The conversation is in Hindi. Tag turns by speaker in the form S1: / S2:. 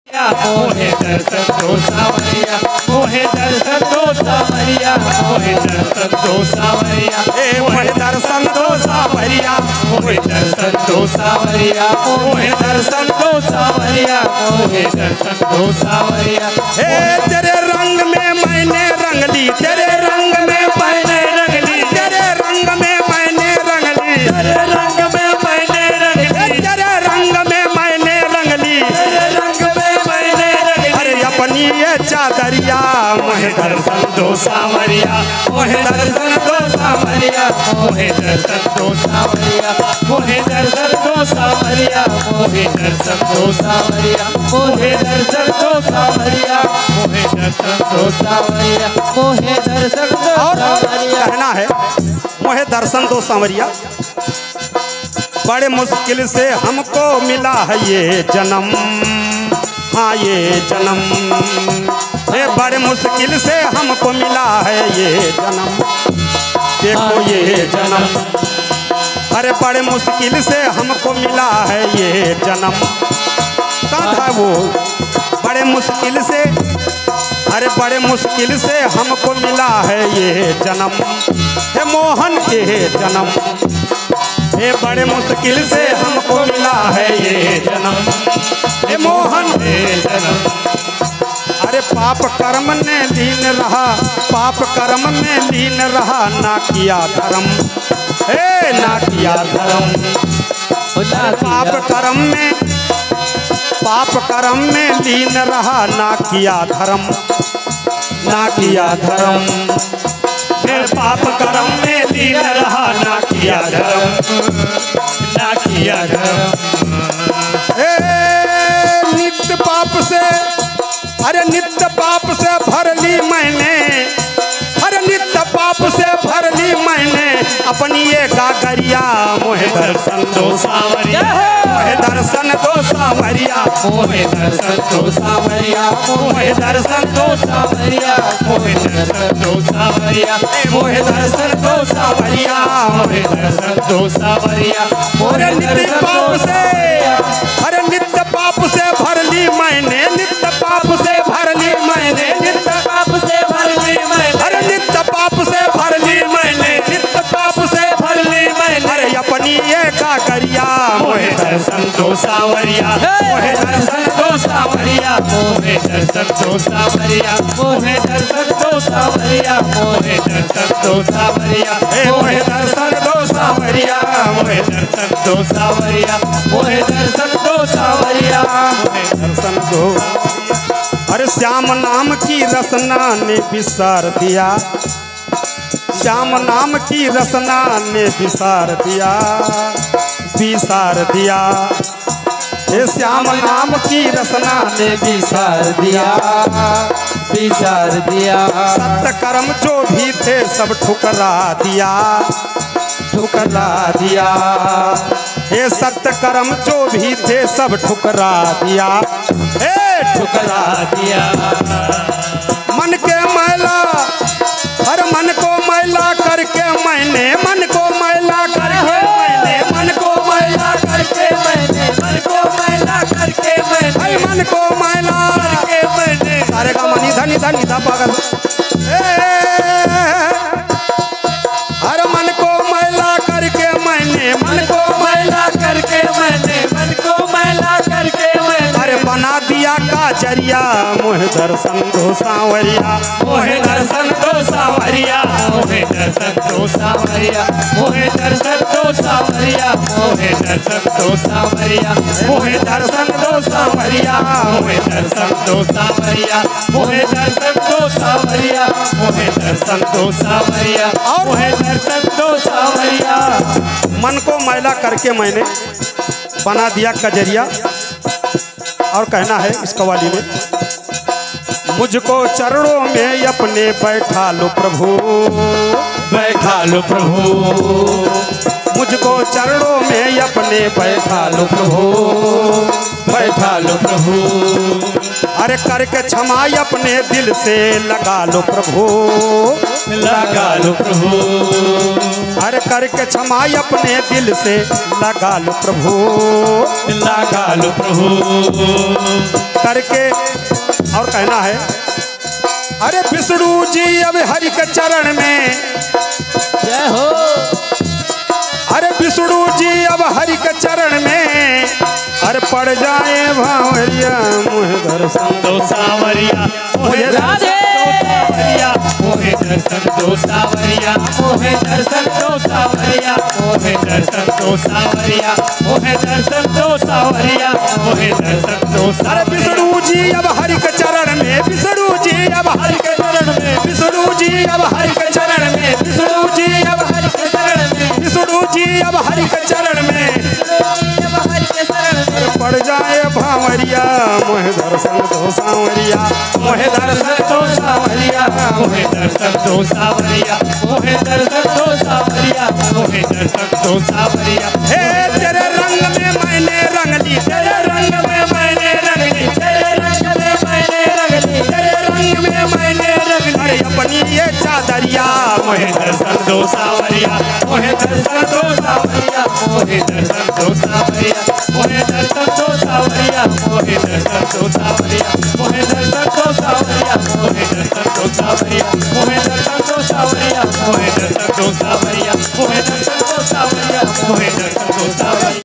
S1: मोहे दर्शन दो सावरिया, मोहे दर्शन दो सावरिया, मोहे दर्शन दो सावरिया,
S2: मोहे दर्शन दो सावरिया,
S1: मोहे दर्शन दो सावरिया, मोहे दर्शन दो सावरिया, मोहे दर्शन दो सावरिया।
S2: हे तेरे रंग में मैंने रंग ली, तेरे रंग में मैंने रंग ली, तेरे रंग में मैंने रंग ली,
S1: तेरे रंग में मैंने रंग ली,
S2: तेरे रंग में मैंने रंग ली,
S1: तेरे रंग में मैंने रंग ली।
S2: अरे अपनी ये चादरिया मोहे
S1: दर्शन दो सावरिया, मोहे दर्शन दो सावरिया, मोहे दर्शन दो सावरिया, मोहे दर्शन दो सावरिया, मोहे दर्शन दो सावरिया, मोहे दर्शन दो सावरिया, मोहे दर्शन दो सावरिया, मोहे दर्शन दो सावरिया।
S2: कहना है मोहे दर्शन दो सांवरिया, बड़े मुश्किल से हमको मिला है ये जन्म, हाँ ये जन्म, ये बड़े मुश्किल से हमको मिला है ये जन्म, देखो ये जन्म, अरे बड़े मुश्किल से हमको मिला है ये जन्म। कहाँ था वो बड़े मुश्किल से, अरे बड़े मुश्किल से हमको मिला है ये जन्म, हे मोहन के जन्म, हे बड़े मुश्किल से हमको मिला है ये जन्म, हे मोहन के जन्म। अरे पाप कर्म में लीन रहा, पाप कर्म में लीन रहा, ना किया धर्म, हे ना किया धर्म, पाप कर्म में, पाप कर्म में लीन रहा, ना किया धर्म, ना किया धर्म,
S1: फिर पाप कर्म में लीन रहा, ना किया धर्म, ना किया धर्म।
S2: नित्य पाप से, अरे नित्य पाप से भर ली मैंने, अरे नित्य पाप से भर ली मैंने अपनी ये गागरिया, मोहे दर्शन दो सावरिया, मोहे दर्शन दो सावरिया,
S1: मोहे दर्शन दो सावरिया, मोहे दर्शन दो सावरिया, मोहे दर्शन दो सावरिया, मोहे दर्शन दो सावरिया, मोहे दर्शन दो सावरिया, मोहे
S2: नित्य पाप से, अरे नित्य पाप से भर ली मैंने, नित्य पाप से भर ली मैंने,
S1: नित्य पाप से भर ली मैंने,
S2: अरे नित्य पाप से भर ली मैंने, नित्य पाप से
S1: भर ली मैंने,
S2: अरे अपनी ये गागरिया,
S1: मोहे दर्शन दो सावरिया, मोहे दर्शन दो सावरिया, मोहे दर्शन दो सावरिया, मोहे दर्शन दो सावरिया, मोहे दर्शन दो सावरिया, मोहे दर्शन दो सावरिया, मोहे दर्शन दो सावरिया, मोहे दर्शन दो सावरिया, मोहे
S2: दर्शन दो। अरे श्याम नाम की रसना ने विसार दिया, श्याम नाम की रसना ने विसार दिया, विसार दिया, ये श्याम नाम की रसना
S1: ने विसार दिया, विसार दिया।
S2: सत्य कर्म जो भी थे सब ठुकरा दिया, ठुकरा दिया, हे सत्य कर्म जो भी थे सब ठुकरा दिया, हे
S1: ठुकरा दिया।
S2: मन के मैला, हर मन को मैला करके मैंने, मन को मैला करके मैंने, मन को मैला करके मैंने,
S1: मन को मैला करके मैंने,
S2: मन को मैला
S1: करके मैंने,
S2: सारे का मनी धनी धनी धा पागल, हर मन को मैला करके मैंने, मन को
S1: मैला करके मैंने, मन को मैला करके मैंने,
S2: अरे बना दिया काजरिया, मोहे दर्शन दो सांवरिया,
S1: मोहे दर्शन दो सावरिया, मोहे दर्शन दो सावरिया, मोहे दर्शन दो सावरिया, मोहे दर्शन दो सावरिया, मोहे दर्शन दो सावरिया, मोहे दर्शन दो सावरिया, मोहे दर्शन दो सावरिया, मोहे दर्शन दो सावरिया, और मोहे दर्शन दो सावरिया।
S2: मन को मैला करके मैंने बना दिया कजरिया। और कहना है इस कवाली में, मुझको चरणों में अपने बैठा लो प्रभु,
S1: बैठा लो प्रभु,
S2: मुझको चरणों में अपने बैठा लो प्रभु,
S1: बैठा लो प्रभु,
S2: अरे करके क्षमा अपने दिल से लगा लो प्रभु,
S1: लगा लो प्रभु।
S2: अरे करके क्षमा अपने दिल से लगा लो प्रभु,
S1: लगा लो प्रभु।
S2: करके और कहना है, अरे विष्णु जी अब हरि के चरण में,
S1: जय हो।
S2: अरे विष्णु जी अब हरि के चरण में, अरे पड़ जाए भावरिया मुझे दर्शन
S1: दो सावरिया मोहे दर्शन दो सावरिया, मोहे दर्शन दो सावरिया, मोहे दर्शन दो सावरिया, मोहे दर्शन दो सावरिया, मोहे दर्शन दो सावरिया, मोहे दर्शन दो सावरिया।
S2: अरे विष्णु जी अब हरि के चरण में, विष्णु जी अब हरि के चरण में, विष्णु जी अब हरि के चरण में, विष्णु जी अब हरि के चरण में, विष्णु जी अब हरि के चरण में, पड़ जाए भावरिया मोहे दर्शन दो सावरिया, मोहे दर्शन दो सावरिया,
S1: मोहे दर्शन दो सावरिया, मोहे दर्शन दो सावरिया, मोहे दर्शन दो सावरिया।
S2: हे तेरे रंग में मैंने रंग ली,
S1: तेरे रंग में मैंने रंग ली, तेरे रंग में मैंने रंग ली, तेरे रंग में मैंने रंग ली।
S2: अरे अपनी ये चादरिया
S1: मोहे दर्शन दो सावरिया, मोहे दर्शन दो सावरिया, मोहे दर्शन दो सावरिया, मोहे दर्शन दो सावरिया, मोहे दर्शन दो सावरिया, मोहे दर्शन दो सावरिया, मोहे दर्शन दो सावरिया, मोहे दर्शन दो सावरिया, मोहे दर्शन दो सावरिया, मोहे दर्शन दो सावरिया, मोहे